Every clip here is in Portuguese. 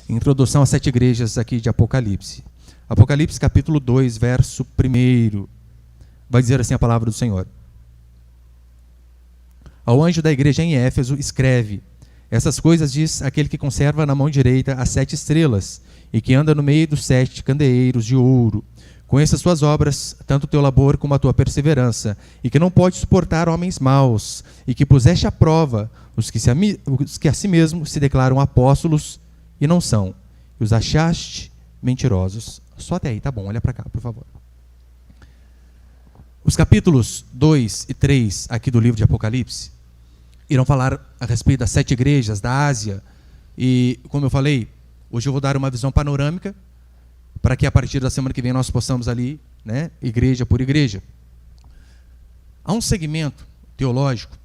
Introdução às 7 igrejas aqui de Apocalipse. Apocalipse capítulo 2, verso 1. Vai dizer assim a palavra do Senhor. Ao anjo da igreja em Éfeso escreve: essas coisas diz aquele que conserva na mão direita as 7 estrelas e que anda no meio dos 7 candeeiros de ouro. Conheça as suas obras, tanto o teu labor como a tua perseverança, e que não pode suportar homens maus, e que puseste à prova os que a si mesmo se declaram apóstolos e não são, e os achaste mentirosos. Só até aí, tá bom, olha para cá, por favor. Os capítulos 2 e 3 aqui do livro de Apocalipse irão falar a respeito das 7 igrejas da Ásia, e como eu falei, hoje eu vou dar uma visão panorâmica, para que a partir da semana que vem nós possamos ali, né, igreja por igreja. Há um segmento teológico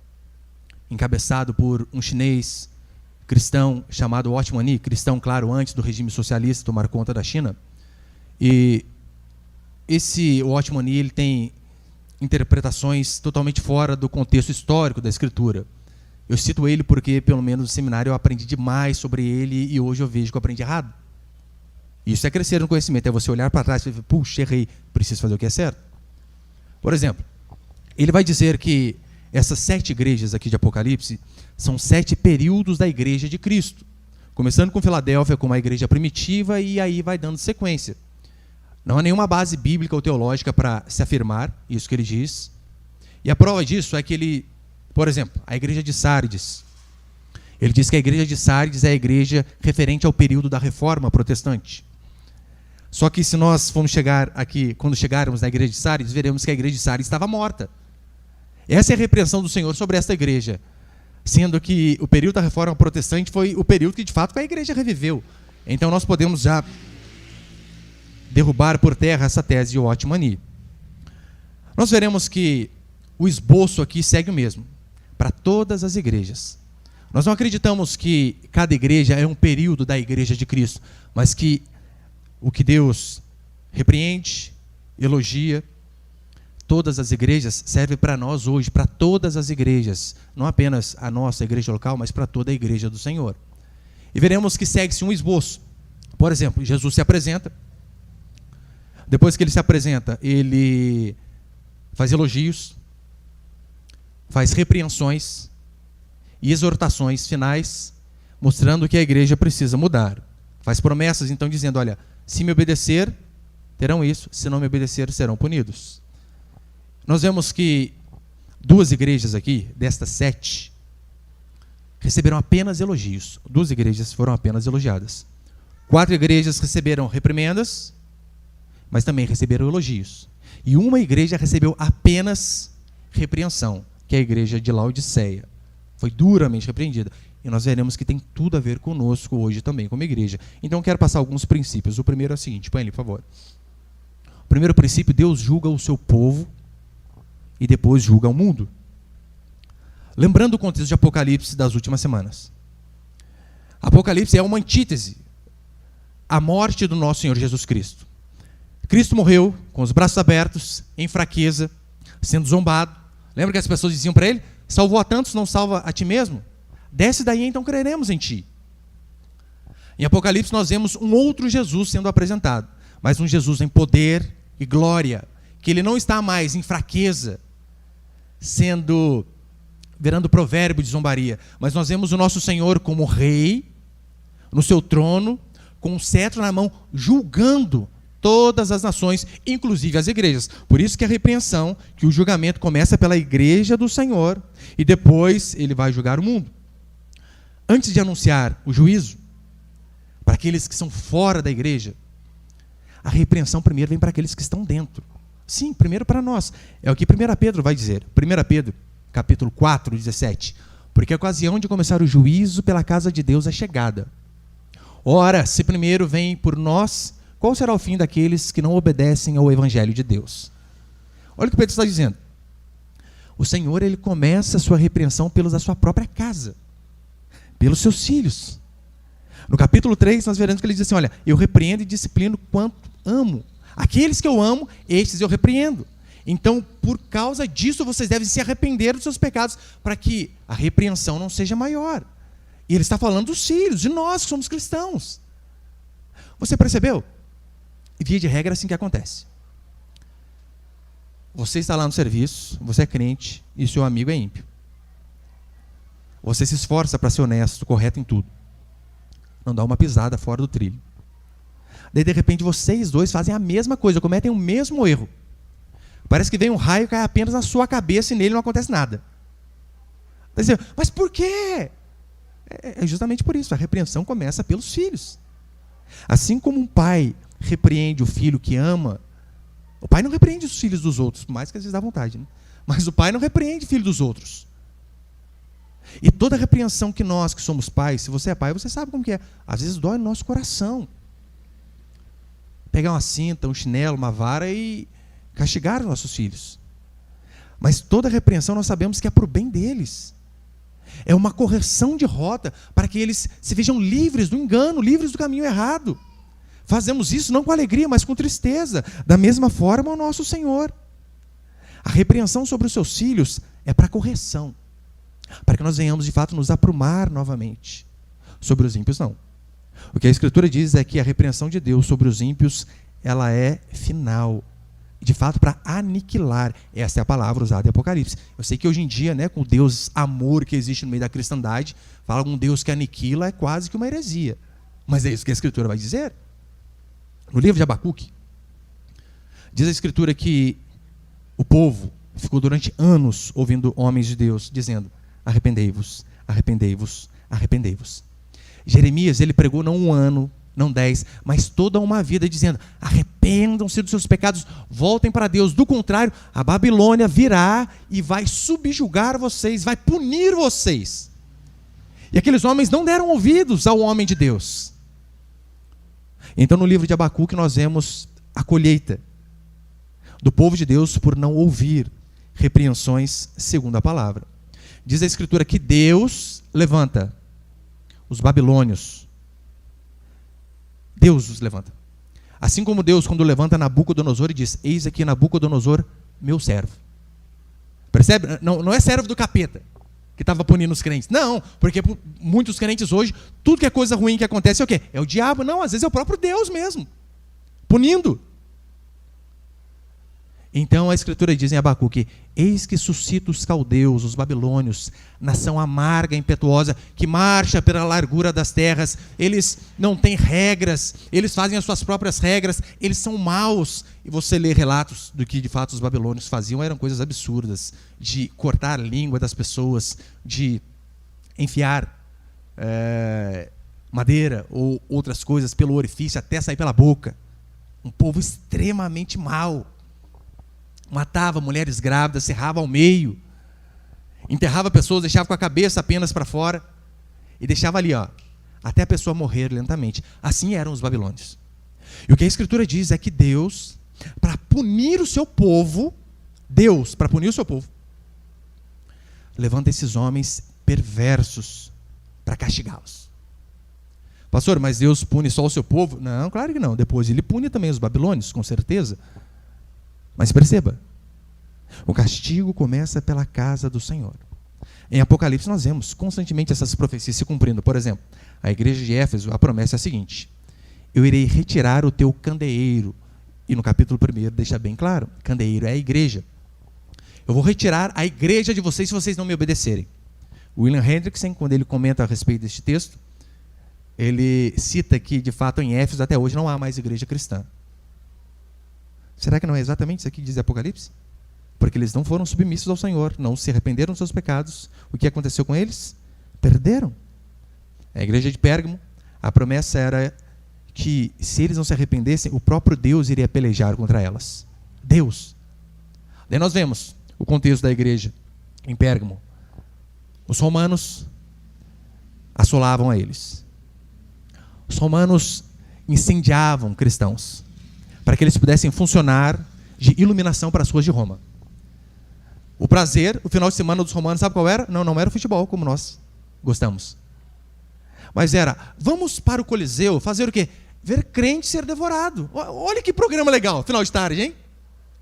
encabeçado por um chinês cristão chamado Watchman Nee, cristão, claro, antes do regime socialista tomar conta da China. E esse Watchman Nee, ele tem interpretações totalmente fora do contexto histórico da Escritura. Eu cito ele porque, pelo menos no seminário, eu aprendi demais sobre ele e hoje eu vejo que eu aprendi errado. Isso é crescer no conhecimento, é você olhar para trás e falar, puxa, errei, preciso fazer o que é certo. Por exemplo, ele vai dizer que essas 7 igrejas aqui de Apocalipse são 7 períodos da igreja de Cristo. Começando com Filadélfia, como a igreja primitiva, e aí vai dando sequência. Não há nenhuma base bíblica ou teológica para se afirmar isso que ele diz. E a prova disso é que ele, por exemplo, a igreja de Sardes. Ele diz que a igreja de Sardes é a igreja referente ao período da Reforma Protestante. Só que se nós formos chegar aqui, quando chegarmos na igreja de Sardes, veremos que a igreja de Sardes estava morta. Essa é a repreensão do Senhor sobre esta igreja, sendo que o período da Reforma Protestante foi o período que de fato a igreja reviveu. Então nós podemos já derrubar por terra essa tese de Watchman Nee. Nós veremos que o esboço aqui segue o mesmo, para todas as igrejas. Nós não acreditamos que cada igreja é um período da igreja de Cristo, mas que o que Deus repreende, elogia, todas as igrejas serve para nós hoje, para todas as igrejas, não apenas a nossa igreja local, mas para toda a igreja do Senhor. E veremos que segue-se um esboço. Por exemplo, Jesus se apresenta. Depois que ele se apresenta, ele faz elogios, faz repreensões e exortações finais, mostrando que a igreja precisa mudar. Faz promessas, então, dizendo, olha, se me obedecer, terão isso, se não me obedecer, serão punidos. Nós vemos que 2 igrejas aqui, destas 7, receberam apenas elogios. 2 igrejas foram apenas elogiadas. 4 igrejas receberam reprimendas, mas também receberam elogios. E uma igreja recebeu apenas repreensão, que é a igreja de Laodiceia. Foi duramente repreendida. E nós veremos que tem tudo a ver conosco hoje também, como igreja. Então, eu quero passar alguns princípios. O primeiro é o seguinte, põe ali, por favor. O primeiro princípio, Deus julga o seu povo e depois julga o mundo. Lembrando o contexto de Apocalipse das últimas semanas. Apocalipse é uma antítese à morte do nosso Senhor Jesus Cristo. Cristo morreu com os braços abertos, em fraqueza, sendo zombado. Lembra que as pessoas diziam para ele, salvou a tantos, não salva a ti mesmo? Desce daí, então creremos em ti. Em Apocalipse nós vemos um outro Jesus sendo apresentado, mas um Jesus em poder e glória, que ele não está mais em fraqueza, virando provérbio de zombaria, mas nós vemos o nosso Senhor como rei, no seu trono, com um cetro na mão, julgando todas as nações, inclusive as igrejas. Por isso que a repreensão, que o julgamento começa pela igreja do Senhor, e depois ele vai julgar o mundo. Antes de anunciar o juízo, para aqueles que são fora da igreja, a repreensão primeiro vem para aqueles que estão dentro. Sim, primeiro para nós. É o que 1 Pedro vai dizer. 1 Pedro, capítulo 4, 17. Porque a ocasião de começar o juízo pela casa de Deus é chegada. Ora, se primeiro vem por nós, qual será o fim daqueles que não obedecem ao evangelho de Deus? Olha o que Pedro está dizendo. O Senhor, ele começa a sua repreensão pelos da sua própria casa, pelos seus filhos. No capítulo 3, nós veremos que ele diz assim, olha, eu repreendo e disciplino quanto amo. Aqueles que eu amo, estes eu repreendo. Então, por causa disso, vocês devem se arrepender dos seus pecados, para que a repreensão não seja maior. E ele está falando dos filhos, de nós que somos cristãos. Você percebeu? E via de regra é assim que acontece. Você está lá no serviço, você é crente e seu amigo é ímpio. Você se esforça para ser honesto, correto em tudo. Não dá uma pisada fora do trilho. Daí, de repente, vocês dois fazem a mesma coisa, cometem o mesmo erro. Parece que vem um raio e cai apenas na sua cabeça e nele não acontece nada. Daí você, mas por quê? É justamente por isso. A repreensão começa pelos filhos. Assim como um pai repreende o filho que ama, o pai não repreende os filhos dos outros, por mais que às vezes dá vontade, né? Mas o pai não repreende o filho dos outros. E toda repreensão que nós, que somos pais, se você é pai, você sabe como que é. Às vezes dói no nosso coração. Pegar uma cinta, um chinelo, uma vara e castigar os nossos filhos. Mas toda repreensão nós sabemos que é para o bem deles. É uma correção de rota para que eles se vejam livres do engano, livres do caminho errado. Fazemos isso não com alegria, mas com tristeza. Da mesma forma o nosso Senhor. A repreensão sobre os seus filhos é para correção. Para que nós venhamos de fato nos aprumar novamente. Sobre os ímpios não. O que a Escritura diz é que a repreensão de Deus sobre os ímpios, ela é final. De fato, para aniquilar. Essa é a palavra usada em Apocalipse. Eu sei que hoje em dia, né, com o Deus amor que existe no meio da cristandade, falar um Deus que aniquila é quase que uma heresia. Mas é isso que a Escritura vai dizer. No livro de Abacuque, diz a Escritura que o povo ficou durante anos ouvindo homens de Deus dizendo: arrependei-vos, arrependei-vos, arrependei-vos. Jeremias, ele pregou não um ano, não 10, mas toda uma vida dizendo: arrependam-se dos seus pecados, voltem para Deus. Do contrário, a Babilônia virá e vai subjugar vocês, vai punir vocês. E aqueles homens não deram ouvidos ao homem de Deus. Então no livro de Abacuque nós vemos a colheita do povo de Deus por não ouvir repreensões segundo a palavra. Diz a Escritura que Deus levanta os babilônios. Deus os levanta. Assim como Deus, quando levanta Nabucodonosor e diz: eis aqui Nabucodonosor, meu servo. Percebe? Não é servo do capeta que estava punindo os crentes. Não, porque muitos crentes hoje, tudo que é coisa ruim que acontece é o quê? É o diabo. Não, às vezes é o próprio Deus mesmo, punindo. Então a Escritura diz em Abacuque: eis que suscita os caldeus, os babilônios, nação amarga e impetuosa, que marcha pela largura das terras. Eles não têm regras, eles fazem as suas próprias regras, eles são maus. E você lê relatos do que de fato os babilônios faziam, eram coisas absurdas, de cortar a língua das pessoas, de enfiar madeira ou outras coisas pelo orifício até sair pela boca. Um povo extremamente mau. Matava mulheres grávidas, serrava ao meio, enterrava pessoas, deixava com a cabeça apenas para fora e deixava ali, até a pessoa morrer lentamente. Assim eram os babilônios. E o que a Escritura diz é que Deus, para punir o seu povo, levanta esses homens perversos para castigá-los. Pastor, mas Deus pune só o seu povo? Não, claro que não. Depois ele pune também os babilônios, com certeza. Mas perceba, o castigo começa pela casa do Senhor. Em Apocalipse nós vemos constantemente essas profecias se cumprindo. Por exemplo, a igreja de Éfeso, a promessa é a seguinte: eu irei retirar o teu candeeiro. E no capítulo 1 deixa bem claro, candeeiro é a igreja. Eu vou retirar a igreja de vocês se vocês não me obedecerem. William Hendrickson, quando ele comenta a respeito deste texto, ele cita que de fato em Éfeso até hoje não há mais igreja cristã. Será que não é exatamente isso aqui que diz Apocalipse? Porque eles não foram submissos ao Senhor, não se arrependeram dos seus pecados. O que aconteceu com eles? Perderam. A igreja de Pérgamo, a promessa era que se eles não se arrependessem, o próprio Deus iria pelejar contra elas. Deus. Daí nós vemos o contexto da igreja em Pérgamo. Os romanos assolavam a eles. Os romanos incendiavam cristãos, para que eles pudessem funcionar de iluminação para as ruas de Roma. O prazer, o final de semana dos romanos, sabe qual era? Não era o futebol, como nós gostamos. Mas era, vamos para o Coliseu fazer o quê? Ver crente ser devorado. Olha que programa legal, final de tarde, hein?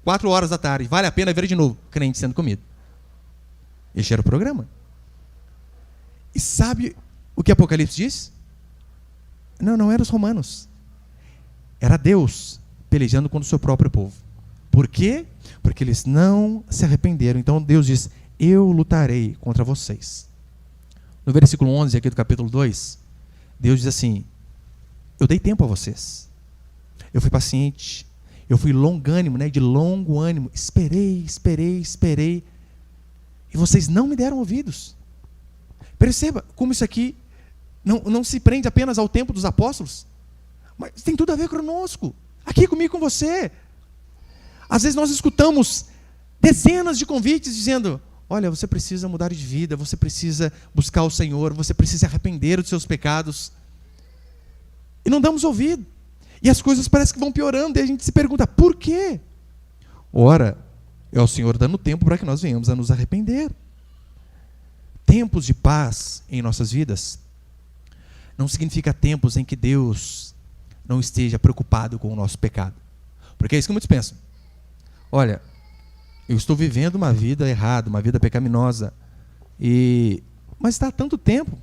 4 horas da tarde, vale a pena ver de novo, crente sendo comido. Este era o programa. E sabe o que Apocalipse diz? Não eram os romanos. Era Deus pelejando contra o seu próprio povo. Por quê? Porque eles não se arrependeram. Então Deus diz: eu lutarei contra vocês. No versículo 11 aqui do capítulo 2, Deus diz assim: eu dei tempo a vocês. Eu fui paciente. Eu fui longânimo, de longo ânimo. Esperei. E vocês não me deram ouvidos. Perceba como isso aqui não se prende apenas ao tempo dos apóstolos, mas tem tudo a ver conosco. Aqui comigo, com você. Às vezes nós escutamos dezenas de convites dizendo: olha, você precisa mudar de vida, você precisa buscar o Senhor, você precisa se arrepender dos seus pecados. E não damos ouvido. E as coisas parecem que vão piorando, e a gente se pergunta: por quê? Ora, é o Senhor dando tempo para que nós venhamos a nos arrepender. Tempos de paz em nossas vidas não significa tempos em que Deus não esteja preocupado com o nosso pecado. Porque é isso que muitos pensam. Olha, eu estou vivendo uma vida errada, uma vida pecaminosa, mas está há tanto tempo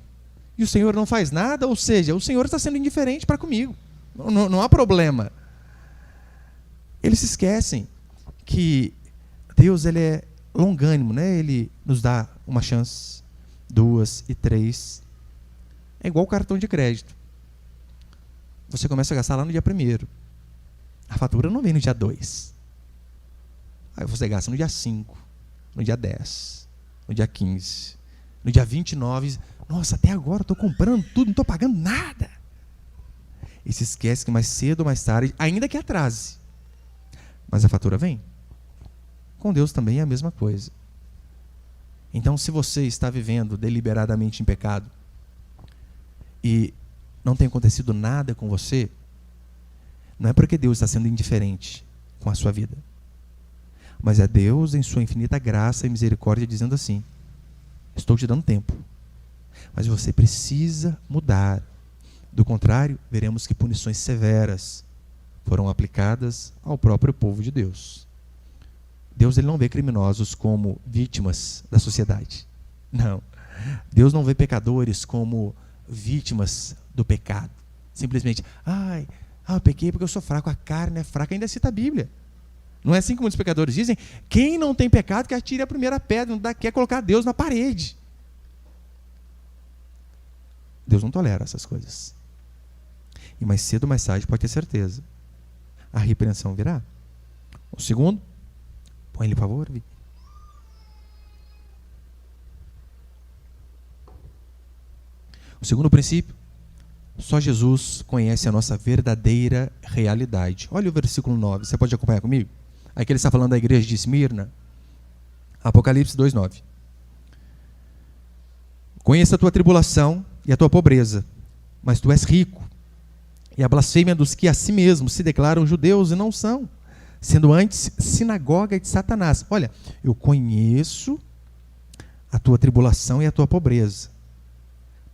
e o Senhor não faz nada, ou seja, o Senhor está sendo indiferente para comigo. Não há problema. Eles se esquecem que Deus, ele é longânimo, Ele nos dá uma chance, 2 e 3. É igual o cartão de crédito. Você começa a gastar lá no dia 1º. A fatura não vem no dia 2. Aí você gasta no dia 5, no dia 10, no dia 15, no dia 29. Nossa, até agora eu estou comprando tudo, não estou pagando nada. E se esquece que mais cedo ou mais tarde, ainda que atrase, mas a fatura vem. Com Deus também é a mesma coisa. Então, se você está vivendo deliberadamente em pecado e não tem acontecido nada com você, não é porque Deus está sendo indiferente com a sua vida, mas é Deus, em sua infinita graça e misericórdia, dizendo assim: estou te dando tempo, mas você precisa mudar. Do contrário, veremos que punições severas foram aplicadas ao próprio povo de Deus. Deus, ele não vê criminosos como vítimas da sociedade. Não. Deus não vê pecadores como vítimas do pecado. Simplesmente: eu pequei porque eu sou fraco, a carne é fraca. Ainda cita a Bíblia. Não é assim como os pecadores dizem? Quem não tem pecado que atire a primeira pedra, não quer colocar Deus na parede. Deus não tolera essas coisas. E mais cedo ou mais tarde, pode ter certeza, a repreensão virá. O segundo, põe ele, por favor, Vi. O segundo princípio: só Jesus conhece a nossa verdadeira realidade. Olha o versículo 9, você pode acompanhar comigo? Aqui ele está falando da igreja de Esmirna. Apocalipse 2:9. Conheça a tua tribulação e a tua pobreza, mas tu és rico. E a blasfêmia dos que a si mesmos se declaram judeus e não são, sendo antes sinagoga de Satanás. Olha, eu conheço a tua tribulação e a tua pobreza,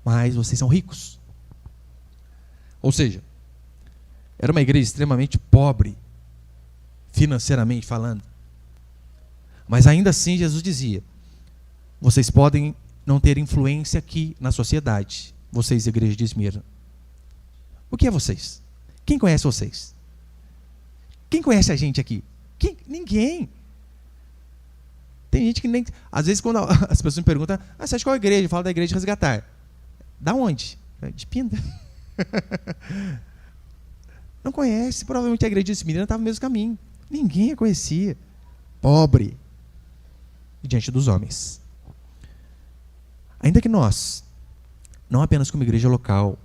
mas vocês são ricos. Ou seja, era uma igreja extremamente pobre, financeiramente falando. Mas ainda assim Jesus dizia: vocês podem não ter influência aqui na sociedade, vocês, igreja de Esmirna. O que é vocês? Quem conhece vocês? Quem conhece a gente aqui? Ninguém. Tem gente que nem... Às vezes, quando as pessoas me perguntam: você acha qual igreja? Eu falo da igreja de Resgatar. Da onde? De Pinda. Não conhece. Provavelmente a igreja de Esmirna estava no mesmo caminho. Ninguém a conhecia. Pobre. Diante dos homens. Ainda que nós, não apenas como igreja local,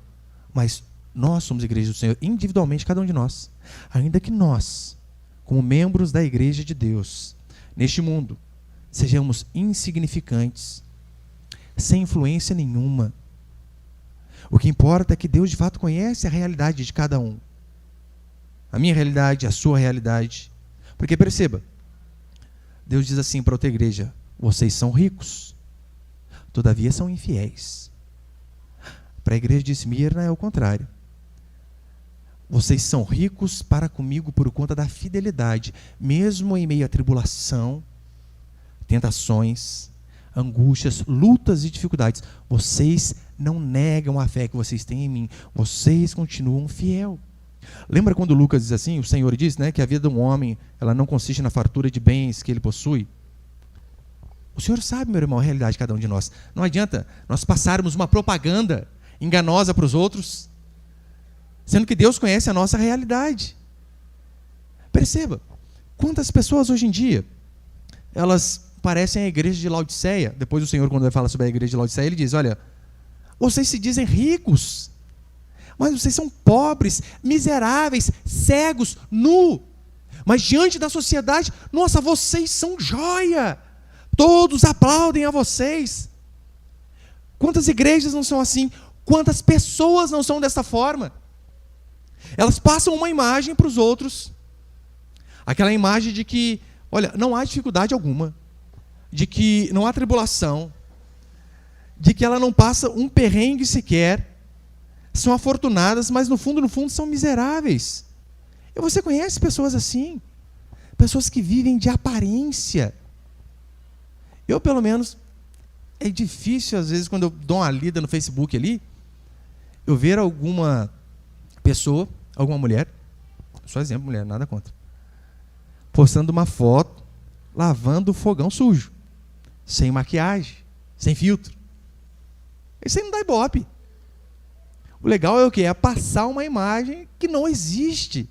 mas nós somos igreja do Senhor, individualmente, cada um de nós. Ainda que nós, como membros da igreja de Deus, neste mundo, sejamos insignificantes, sem influência nenhuma. O que importa é que Deus de fato conhece a realidade de cada um. A minha realidade, a sua realidade. Porque perceba, Deus diz assim para outra igreja: vocês são ricos, todavia são infiéis. Para a igreja de Esmirna é o contrário. Vocês são ricos para comigo por conta da fidelidade, mesmo em meio à tribulação, tentações, angústias, lutas e dificuldades. Vocês não negam a fé que vocês têm em mim. Vocês continuam fiel. Lembra quando Lucas diz assim, o Senhor diz, né, que a vida de um homem, ela não consiste na fartura de bens que ele possui? O Senhor sabe, meu irmão, a realidade de cada um de nós. Não adianta nós passarmos uma propaganda enganosa para os outros, sendo que Deus conhece a nossa realidade. Perceba, quantas pessoas hoje em dia, elas parecem a igreja de Laodiceia. Depois o Senhor, quando vai falar sobre a igreja de Laodiceia, ele diz, olha, vocês se dizem ricos, mas vocês são pobres, miseráveis, cegos, nu. Mas diante da sociedade, nossa, vocês são joia. Todos aplaudem a vocês. Quantas igrejas não são assim? Quantas pessoas não são dessa forma? Elas passam uma imagem para os outros. Aquela imagem de que, olha, não há dificuldade alguma. De que não há tribulação. De que ela não passa um perrengue sequer. São afortunadas, mas no fundo são miseráveis. E você conhece pessoas assim? Pessoas que vivem de aparência. Eu, pelo menos, é difícil, às vezes, quando eu dou uma lida no Facebook ali, eu ver alguma pessoa, alguma mulher, só exemplo, mulher, nada contra, postando uma foto, lavando o fogão sujo, sem maquiagem, sem filtro. Isso aí não dá ibope. O legal é o quê? É passar uma imagem que não existe.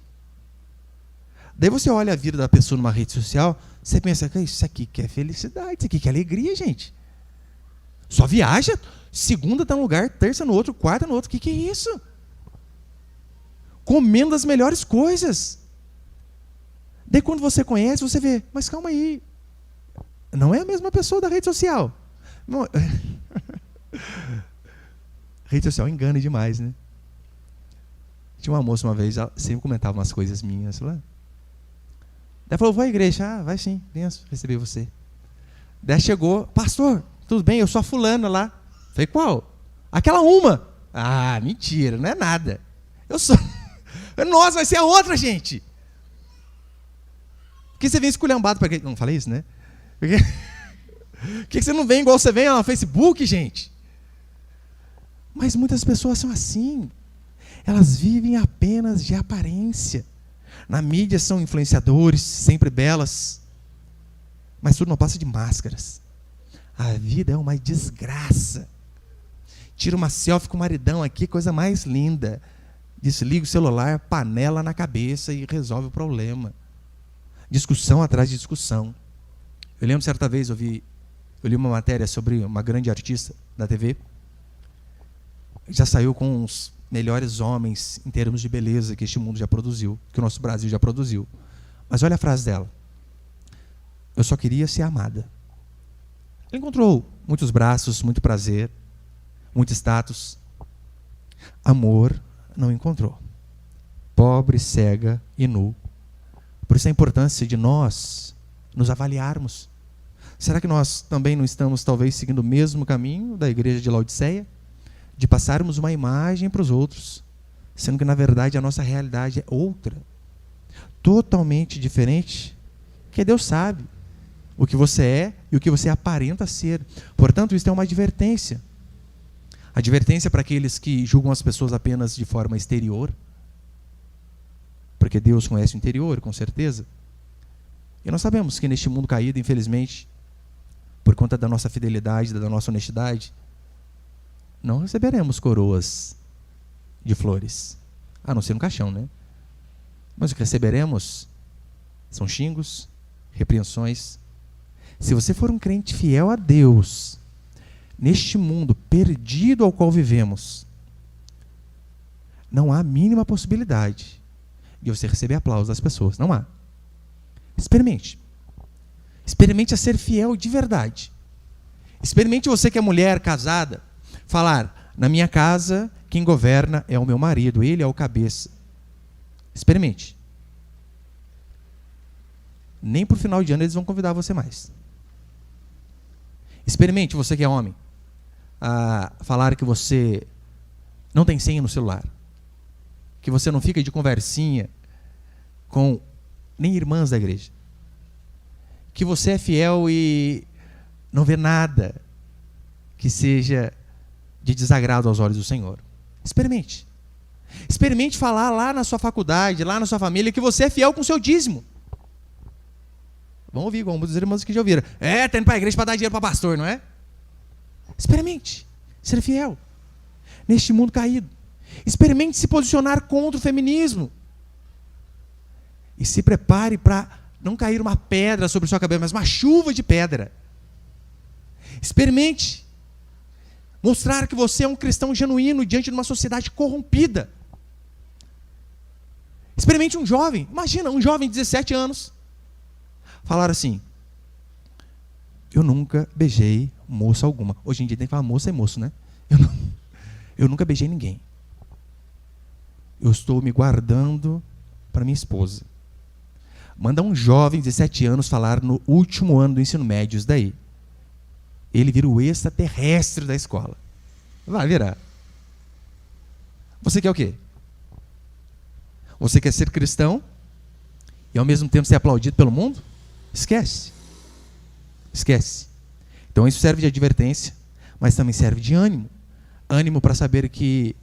Daí você olha a vida da pessoa numa rede social, você pensa, isso aqui que é felicidade, isso aqui que é alegria, gente. Só viaja, segunda está num lugar, terça no outro, quarta no outro, o que é isso? Comendo as melhores coisas. Daí quando você conhece, você vê, mas calma aí, não é a mesma pessoa da rede social. Não. Rede social engana demais, né? Tinha uma moça uma vez, ela sempre comentava umas coisas minhas lá. Daí falou, vou à igreja. Ah, vai sim, venha receber você. Daí chegou, pastor, tudo bem, eu sou a fulana lá. Falei, qual? Aquela uma. Ah, mentira, não é nada. Eu sou. Nossa, vai ser a outra, gente. Por que você vem esculhambado para quê? Não falei isso, né? Por que você não vem igual você vem no Facebook, gente? Mas muitas pessoas são assim. Elas vivem apenas de aparência. Na mídia são influenciadores, sempre belas. Mas tudo não passa de máscaras. A vida é uma desgraça. Tira uma selfie com o maridão aqui, coisa mais linda. Desliga o celular, panela na cabeça e resolve o problema. Discussão atrás de discussão. Eu lembro certa vez, eu li uma matéria sobre uma grande artista da TV. Já saiu com os melhores homens em termos de beleza que este mundo já produziu, que o nosso Brasil já produziu. Mas olha a frase dela. Eu só queria ser amada. Ela encontrou muitos braços, muito prazer, muito status. Amor não encontrou. Pobre, cega e nu. Por isso a importância de nós nos avaliarmos. Será que nós também não estamos talvez seguindo o mesmo caminho da igreja de Laodiceia? De passarmos uma imagem para os outros, sendo que na verdade a nossa realidade é outra, totalmente diferente, que Deus sabe o que você é e o que você aparenta ser. Portanto, isso é uma advertência. Advertência para aqueles que julgam as pessoas apenas de forma exterior, porque Deus conhece o interior, com certeza. E nós sabemos que neste mundo caído, infelizmente, por conta da nossa fidelidade, da nossa honestidade, não receberemos coroas de flores, a não ser no caixão, né? Mas o que receberemos são xingos, repreensões. Se você for um crente fiel a Deus, neste mundo perdido ao qual vivemos, não há a mínima possibilidade de você receber aplausos das pessoas. Não há. Experimente. Experimente a ser fiel de verdade. Experimente você que é mulher casada, falar, na minha casa, quem governa é o meu marido, ele é o cabeça. Experimente. Nem para o final de ano eles vão convidar você mais. Experimente, você que é homem, a falar que você não tem senha no celular, que você não fica de conversinha com nem irmãs da igreja, que você é fiel e não vê nada que seja de desagrado aos olhos do Senhor. Experimente. Experimente falar lá na sua faculdade, lá na sua família, que você é fiel com o seu dízimo. Vamos ouvir, como os irmãos que já ouviram. Tá indo para a igreja para dar dinheiro para pastor, não é? Experimente ser fiel neste mundo caído. Experimente se posicionar contra o feminismo. E se prepare para não cair uma pedra sobre sua cabeça, mas uma chuva de pedra. Experimente mostrar que você é um cristão genuíno diante de uma sociedade corrompida. Experimente um jovem, imagina, um jovem de 17 anos, falar assim: eu nunca beijei moça alguma. Hoje em dia tem que falar moça e moço, né? Eu nunca beijei ninguém. Eu estou me guardando para minha esposa. Manda um jovem de 17 anos falar no último ano do ensino médio, isso daí. Ele vira o extraterrestre da escola. Vai virar. Você quer o quê? Você quer ser cristão e ao mesmo tempo ser aplaudido pelo mundo? Esquece. Esquece. Então isso serve de advertência, mas também serve de ânimo. Ânimo para saber que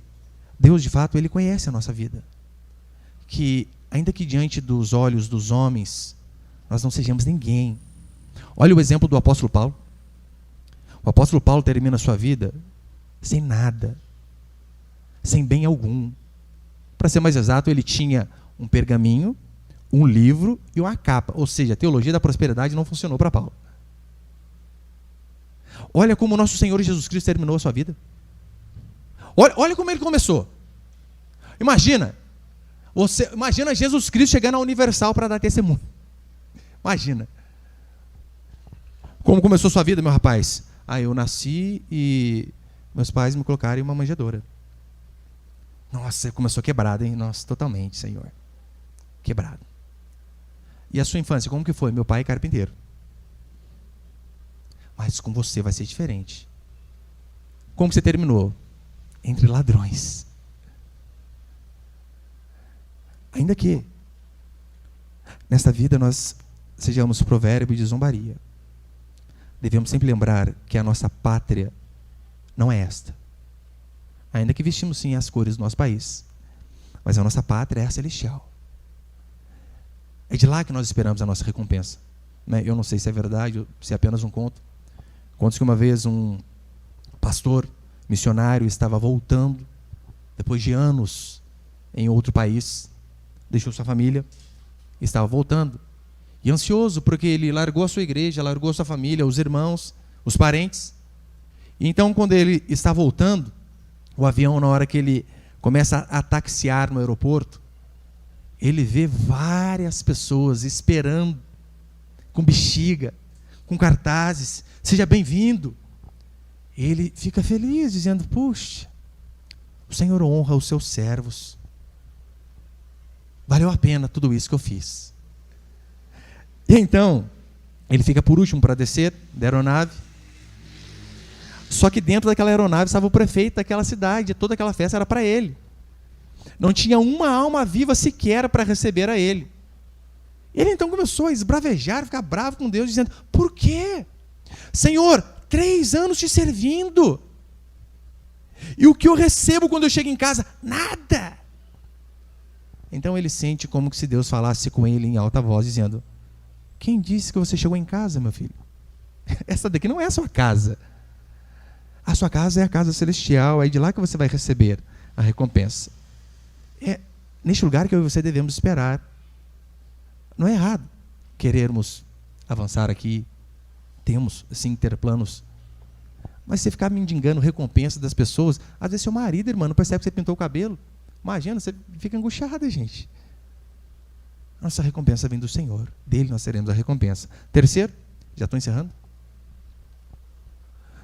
Deus, de fato, Ele conhece a nossa vida. Que, ainda que diante dos olhos dos homens, nós não sejamos ninguém. Olha o exemplo do apóstolo Paulo. O apóstolo Paulo termina a sua vida sem nada, sem bem algum. Para ser mais exato, ele tinha um pergaminho, um livro e uma capa. Ou seja, a teologia da prosperidade não funcionou para Paulo. Olha como o nosso Senhor Jesus Cristo terminou a sua vida. Olha como ele começou. Imagina Jesus Cristo chegando à Universal para dar testemunho. Imagina. Como começou a sua vida, meu rapaz? Eu nasci e meus pais me colocaram em uma manjedoura. Nossa, você começou quebrado, hein? Nossa, totalmente, Senhor. Quebrado. E a sua infância, como que foi? Meu pai é carpinteiro. Mas com você vai ser diferente. Como que você terminou? Entre ladrões. Ainda que nesta vida nós sejamos provérbio de zombaria, devemos sempre lembrar que a nossa pátria não é esta. Ainda que vestimos sim as cores do nosso país, mas a nossa pátria é a celestial. É de lá que nós esperamos a nossa recompensa. Eu não sei se é verdade ou se é apenas um conto. Conta-se que uma vez um pastor missionário estava voltando, depois de anos em outro país, deixou sua família, estava voltando, e ansioso porque ele largou a sua igreja, largou a sua família, os irmãos, os parentes. E então, quando ele está voltando, o avião, na hora que ele começa a taxiar no aeroporto, ele vê várias pessoas esperando, com bexiga, com cartazes: seja bem-vindo. Ele fica feliz, dizendo: puxa, o Senhor honra os seus servos. Valeu a pena tudo isso que eu fiz. E então, ele fica por último para descer da aeronave. Só que dentro daquela aeronave estava o prefeito daquela cidade, toda aquela festa era para ele. Não tinha uma alma viva sequer para receber a ele. Ele então começou a esbravejar, ficar bravo com Deus, dizendo: por quê? Senhor, 3 anos te servindo. E o que eu recebo quando eu chego em casa? Nada. Então ele sente como se Deus falasse com ele em alta voz, dizendo: quem disse que você chegou em casa, meu filho? Essa daqui não é a sua casa. A sua casa é a casa celestial, é de lá que você vai receber a recompensa. É neste lugar que eu e você devemos esperar. Não é errado querermos avançar aqui, temos sim ter planos, mas você ficar mendigando recompensa das pessoas, às vezes seu marido, irmão, não percebe que você pintou o cabelo. Imagina, você fica angustiada, gente. Nossa recompensa vem do Senhor, dele nós teremos a recompensa. Terceiro, já estou encerrando.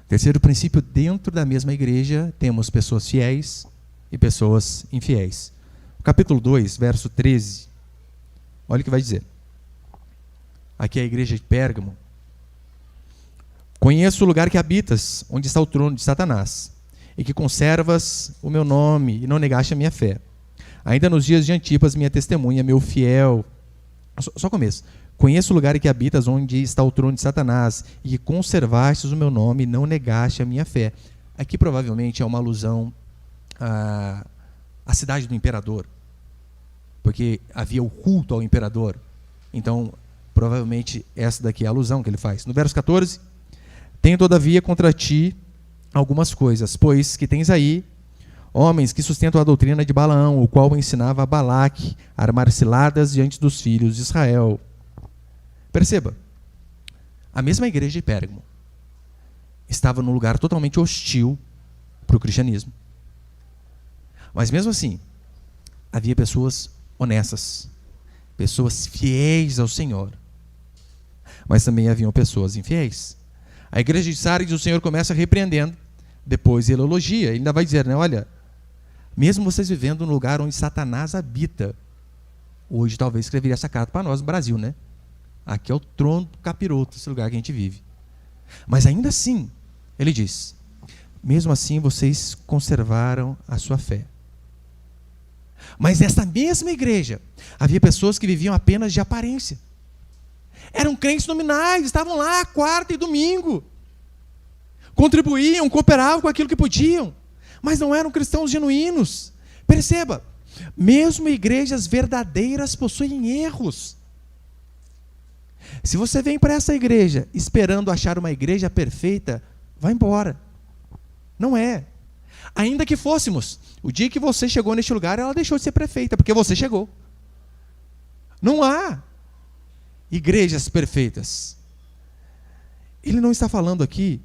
Terceiro princípio: dentro da mesma igreja temos pessoas fiéis e pessoas infiéis. Capítulo 2, verso 13. Olha o que vai dizer. Aqui é a igreja de Pérgamo. Conheço o lugar que habitas, onde está o trono de Satanás, e que conservas o meu nome e não negaste a minha fé. Ainda nos dias de Antipas, minha testemunha, meu fiel... Só começo. Conheço o lugar em que habitas, onde está o trono de Satanás, e que conservastes o meu nome e não negaste a minha fé. Aqui provavelmente é uma alusão a cidade do imperador, porque havia o culto ao imperador. Então, provavelmente, essa daqui é a alusão que ele faz. No verso 14, tenho todavia contra ti algumas coisas, pois que tens aí homens que sustentam a doutrina de Balaão, o qual ensinava a Balaque a armar ciladas diante dos filhos de Israel. Perceba, a mesma igreja de Pérgamo estava num lugar totalmente hostil para o cristianismo. Mas mesmo assim, havia pessoas honestas, pessoas fiéis ao Senhor. Mas também haviam pessoas infiéis. A igreja de Sardes, o Senhor começa repreendendo, depois ele elogia. Ele ainda vai dizer, né, olha, mesmo vocês vivendo num lugar onde Satanás habita, hoje talvez escreveria essa carta para nós no Brasil, né? Aqui é o trono do capiroto, esse lugar que a gente vive. Mas ainda assim, ele diz, mesmo assim vocês conservaram a sua fé. Mas nesta mesma igreja, havia pessoas que viviam apenas de aparência. Eram crentes nominais, estavam lá quarta e domingo. Contribuíam, cooperavam com aquilo que podiam, mas não eram cristãos genuínos. Perceba, mesmo igrejas verdadeiras possuem erros. Se você vem para essa igreja esperando achar uma igreja perfeita, vá embora. Não é. Ainda que fôssemos, o dia que você chegou neste lugar, ela deixou de ser perfeita, porque você chegou. Não há igrejas perfeitas. Ele não está falando aqui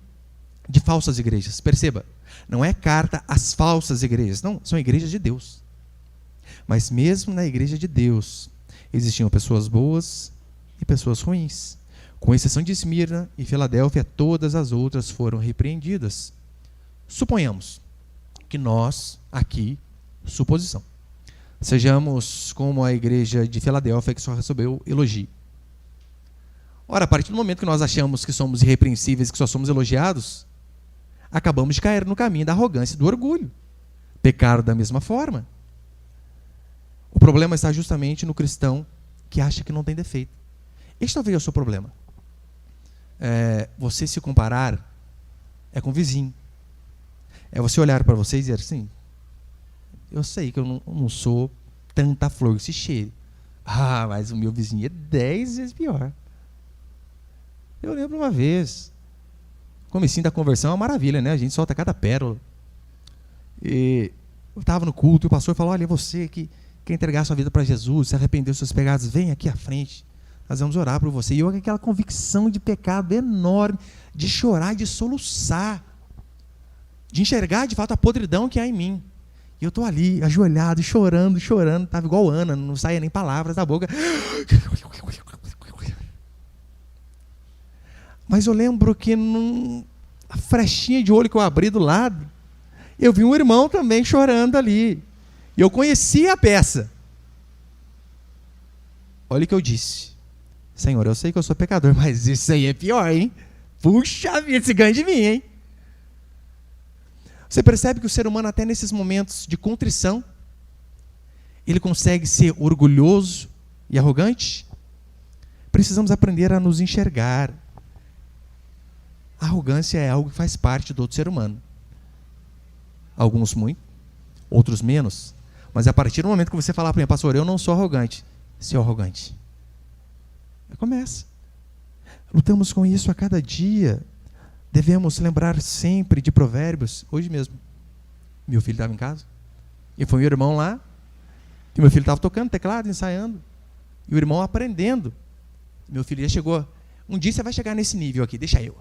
de falsas igrejas. Perceba, não é carta às falsas igrejas. Não, são igrejas de Deus. Mas mesmo na igreja de Deus, existiam pessoas boas e pessoas ruins. Com exceção de Esmirna e Filadélfia, todas as outras foram repreendidas. Suponhamos que nós, aqui, suposição, sejamos como a igreja de Filadélfia, que só recebeu elogio. Ora, a partir do momento que nós achamos que somos irrepreensíveis, que só somos elogiados, acabamos de cair no caminho da arrogância e do orgulho. Pecaram da mesma forma. O problema está justamente no cristão que acha que não tem defeito. Este talvez é o seu problema. Você se comparar com o vizinho. É você olhar para você e dizer assim, eu sei que eu não sou tanta flor que se cheire. Ah, mas o meu vizinho é 10 vezes pior. Eu lembro uma vez, o comecinho da conversão é uma maravilha, né? A gente solta cada pérola. E eu estava no culto e o pastor falou, olha, você que quer entregar sua vida para Jesus, se arrepender dos seus pecados, vem aqui à frente. Nós vamos orar por você. E eu com aquela convicção de pecado enorme, de chorar, de soluçar, de enxergar de fato a podridão que há em mim. E eu estou ali, ajoelhado, chorando, estava igual Ana, não saía nem palavras da boca. Mas eu lembro que a frechinha de olho que eu abri do lado, eu vi um irmão também chorando ali. E eu conhecia a peça. Olha o que eu disse. Senhor, eu sei que eu sou pecador, mas isso aí é pior, hein? Puxa vida, esse ganha de mim, hein? Você percebe que o ser humano, até nesses momentos de contrição, ele consegue ser orgulhoso e arrogante? Precisamos aprender a nos enxergar. A arrogância é algo que faz parte do outro ser humano. Alguns muito, outros menos. Mas a partir do momento que você falar para mim, pastor, eu não sou arrogante. Seu arrogante. Começa. Lutamos com isso a cada dia. Devemos lembrar sempre de Provérbios. Hoje mesmo, meu filho estava em casa. E foi meu irmão lá. E meu filho estava tocando teclado, ensaiando. E o irmão aprendendo. Meu filho já chegou. Um dia você vai chegar nesse nível aqui, deixa eu.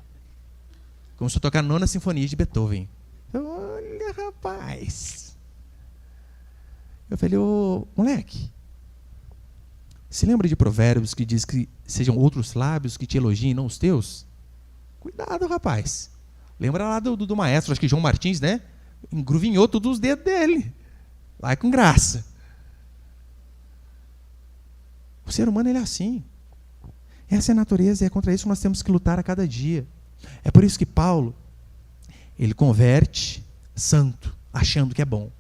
Começou a tocar a 9ª Sinfonia de Beethoven. Olha, rapaz. Eu falei, ô, moleque, se lembra de Provérbios que diz que sejam outros lábios que te elogiem, não os teus? Cuidado, rapaz. Lembra lá do maestro, acho que João Martins, né? Engruvinhou todos os dedos dele. Vai com graça. O ser humano, ele é assim. Essa é a natureza e é contra isso que nós temos que lutar a cada dia. É por isso que Paulo, ele converte santo, achando que é bom.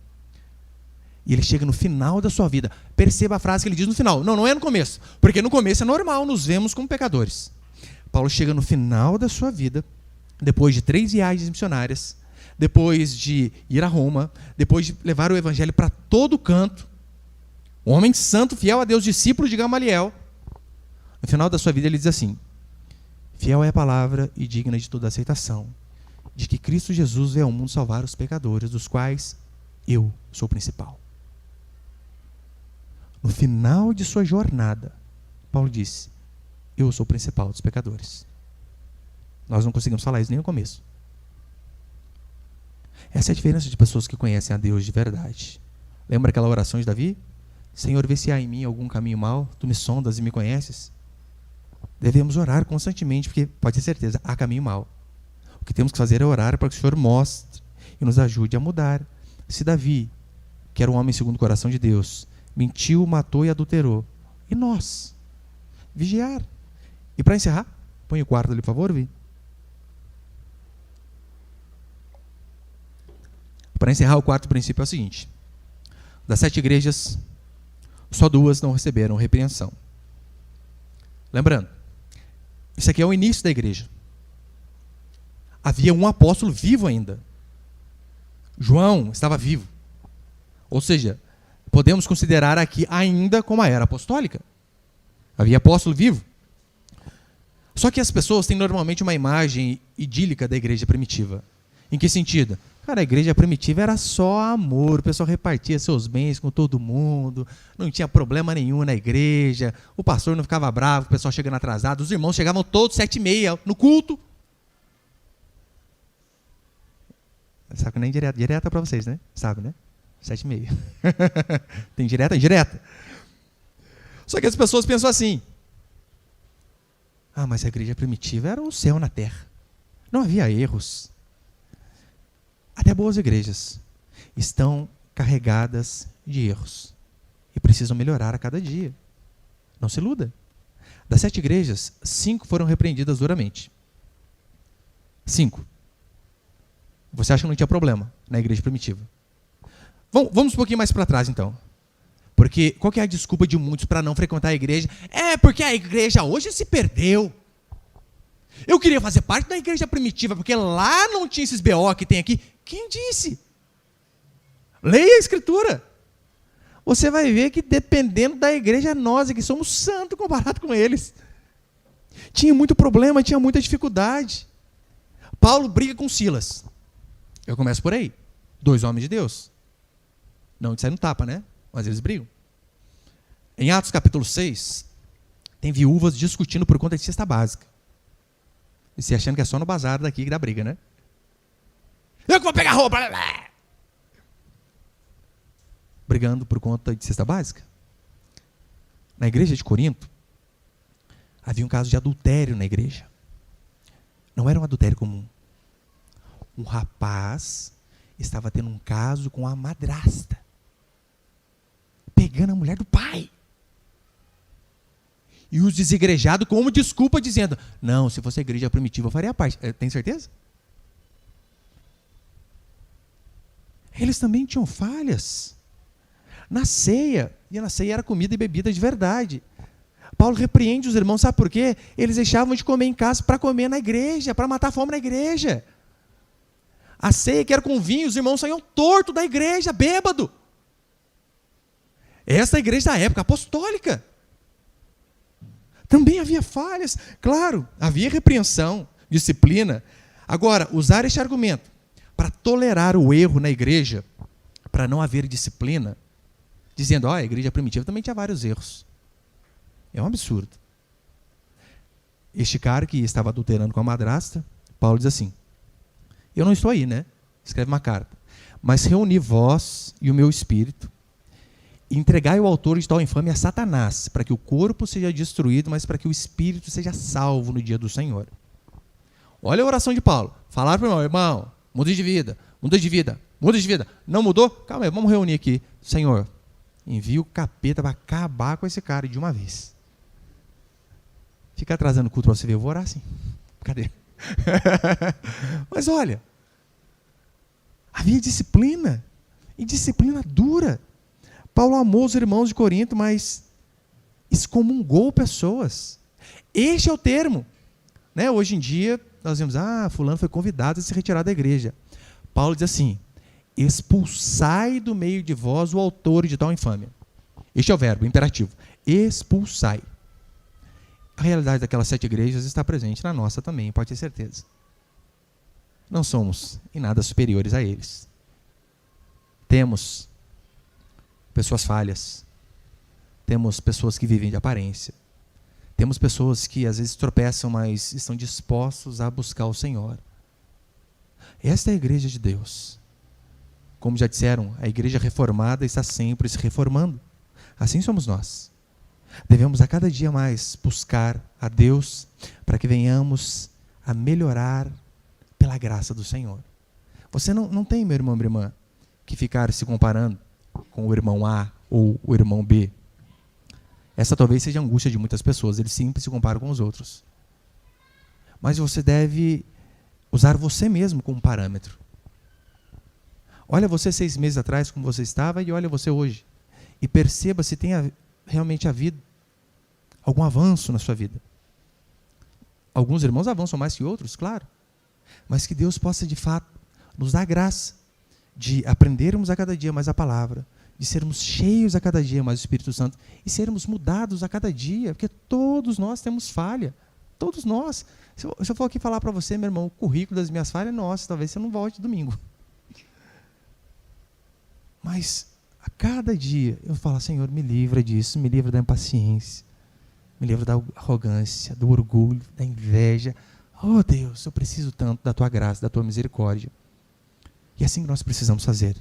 E ele chega no final da sua vida. Perceba a frase que ele diz no final. Não é no começo. Porque no começo é normal, nos vemos como pecadores. Paulo chega no final da sua vida, depois de 3 viagens missionárias, depois de ir a Roma, depois de levar o evangelho para todo canto, um homem santo, fiel a Deus, discípulo de Gamaliel, no final da sua vida ele diz assim: fiel é a palavra e digna de toda aceitação, de que Cristo Jesus veio ao mundo salvar os pecadores, dos quais eu sou o principal. No final de sua jornada, Paulo disse: eu sou o principal dos pecadores. Nós não conseguimos falar isso nem no começo. Essa é a diferença de pessoas que conhecem a Deus de verdade. Lembra aquela oração de Davi? Senhor, vê se há em mim algum caminho mau, tu me sondas e me conheces. Devemos orar constantemente, porque pode ter certeza, há caminho mau. O que temos que fazer é orar para que o Senhor mostre e nos ajude a mudar. Se Davi, que era um homem segundo o coração de Deus, mentiu, matou e adulterou, e nós? Vigiar. E para encerrar, põe o quarto ali, por favor, Vi. Para encerrar, o quarto princípio é o seguinte: das 7 igrejas, só 2 não receberam repreensão. Lembrando, isso aqui é o início da igreja. Havia um apóstolo vivo ainda. João estava vivo. Ou seja, podemos considerar aqui ainda como a era apostólica. Havia apóstolo vivo. Só que as pessoas têm normalmente uma imagem idílica da igreja primitiva. Em que sentido? Cara, a igreja primitiva era só amor, o pessoal repartia seus bens com todo mundo, não tinha problema nenhum na igreja, o pastor não ficava bravo, o pessoal chegando atrasado, os irmãos chegavam todos 7h30 no culto. Sabe que nem direta para vocês, né? Sabe, né? 7h30. Tem direta? Indireta. Só que as pessoas pensam assim: ah, mas a igreja primitiva era o céu na terra. Não havia erros. Até boas igrejas estão carregadas de erros e precisam melhorar a cada dia. Não se iluda. Das 7 igrejas, 5 foram repreendidas duramente. 5. Você acha que não tinha problema na igreja primitiva? Vamos um pouquinho mais para trás, então. Porque qual que é a desculpa de muitos para não frequentar a igreja? É porque a igreja hoje se perdeu. Eu queria fazer parte da igreja primitiva, porque lá não tinha esses BO que tem aqui. Quem disse? Leia a Escritura. Você vai ver que dependendo da igreja, nós aqui somos santos comparado com eles. Tinha muito problema, tinha muita dificuldade. Paulo briga com Silas. Eu começo por aí. 2 homens de Deus. Não de sair no tapa, né? Mas eles brigam. Em Atos capítulo 6, tem viúvas discutindo por conta de cesta básica. E se achando que é só no bazar daqui que dá briga, né? Eu que vou pegar roupa! Brigando por conta de cesta básica. Na igreja de Corinto, havia um caso de adultério na igreja. Não era um adultério comum. Um rapaz estava tendo um caso com a madrasta, pegando a mulher do pai. E os desigrejados como desculpa dizendo: não, se fosse a igreja primitiva eu faria parte. Tem certeza? Eles também tinham falhas. Na ceia, e na ceia era comida e bebida de verdade. Paulo repreende os irmãos, sabe por quê? Eles deixavam de comer em casa para comer na igreja, para matar a fome na igreja. A ceia que era com vinho, os irmãos saíam torto da igreja, bêbado. Essa é a igreja da época apostólica. Também havia falhas, claro, havia repreensão, disciplina. Agora, usar este argumento para tolerar o erro na igreja, para não haver disciplina, dizendo: a igreja primitiva também tinha vários erros. É um absurdo. Este cara que estava adulterando com a madrasta, Paulo diz assim: eu não estou aí, né? Escreve uma carta. Mas reuni vós e o meu espírito, e entregai o autor de tal infâmia a Satanás, para que o corpo seja destruído, mas para que o espírito seja salvo no dia do Senhor. Olha a oração de Paulo. Falar para o irmão, muda de vida, muda de vida, muda de vida. Não mudou? Calma aí, vamos reunir aqui. Senhor, envia o capeta para acabar com esse cara de uma vez. Fica atrasando o culto para você ver, eu vou orar assim. Cadê? Mas olha, havia disciplina, e disciplina dura. Paulo amou os irmãos de Corinto, mas excomungou pessoas. Este é o termo. Né? Hoje em dia, nós vemos: fulano foi convidado a se retirar da igreja. Paulo diz assim: expulsai do meio de vós o autor de tal infâmia. Este é o verbo, imperativo. Expulsai. A realidade daquelas 7 igrejas está presente na nossa também, pode ter certeza. Não somos em nada superiores a eles. Temos pessoas falhas. Temos pessoas que vivem de aparência. Temos pessoas que às vezes tropeçam, mas estão dispostos a buscar o Senhor. Esta é a igreja de Deus. Como já disseram, a igreja reformada está sempre se reformando. Assim somos nós. Devemos a cada dia mais buscar a Deus para que venhamos a melhorar pela graça do Senhor. Você não tem, meu irmão e minha irmã, que ficar se comparando com o irmão A ou o irmão B. Essa talvez seja a angústia de muitas pessoas, eles sempre se comparam com os outros. Mas você deve usar você mesmo como parâmetro. Olha você 6 meses atrás como você estava e olha você hoje. E perceba se tem realmente havido algum avanço na sua vida. Alguns irmãos avançam mais que outros, claro. Mas que Deus possa de fato nos dar graça de aprendermos a cada dia mais a palavra, de sermos cheios a cada dia mais do Espírito Santo e sermos mudados a cada dia, porque todos nós temos falha. Todos nós. Se eu for aqui falar para você, meu irmão, o currículo das minhas falhas, nossa, talvez você não volte domingo. Mas a cada dia eu falo: Senhor, me livra disso, me livra da impaciência, me livra da arrogância, do orgulho, da inveja. Oh Deus, eu preciso tanto da Tua graça, da Tua misericórdia. E é assim que nós precisamos fazer.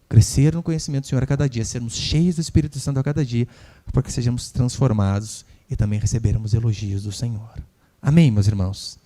Crescer no conhecimento do Senhor a cada dia, sermos cheios do Espírito Santo a cada dia, para que sejamos transformados e também recebermos elogios do Senhor. Amém, meus irmãos?